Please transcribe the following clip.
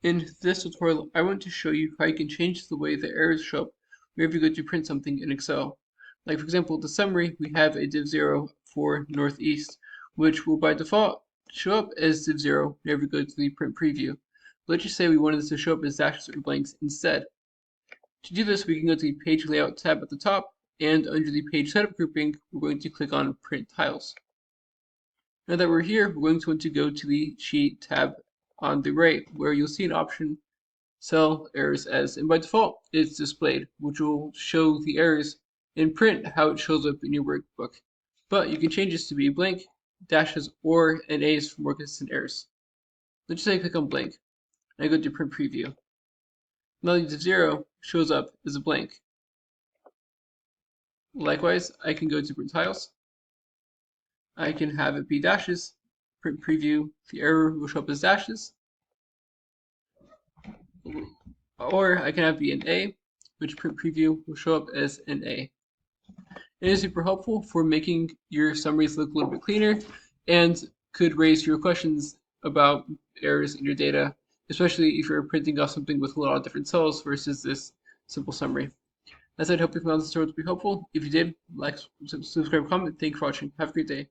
In this tutorial, I want to show you how you can change the way the errors show up whenever you go to print something in Excel. Like for example, the summary, we have a div 0 for northeast, which will by default show up as div 0 whenever you go to the print preview. Let's just say we wanted this to show up as dashes or blanks instead. To do this, we can go to the page layout tab at the top, and under the page setup grouping, we're going to click on print tiles. Now that we're here, we're going to want to go to the sheet tab on the right, where you'll see an option cell errors as, and by default it's displayed, which will show the errors in print how it shows up in your workbook. But you can change this to be blank, dashes, or NAs for more consistent errors. Let's just say I click on blank, and I go to print preview. Now the div 0 shows up as a blank. Likewise, I can go to print tiles. I can have it be dashes, print preview, the error will show up as dashes. Or I can have be an A, which print preview will show up as an A. It is super helpful for making your summaries look a little bit cleaner and could raise your questions about errors in your data, especially if you're printing off something with a lot of different cells versus this simple summary. As I'd hope you found this tutorial to be helpful. If you did, like, subscribe, comment. Thank you for watching. Have a great day.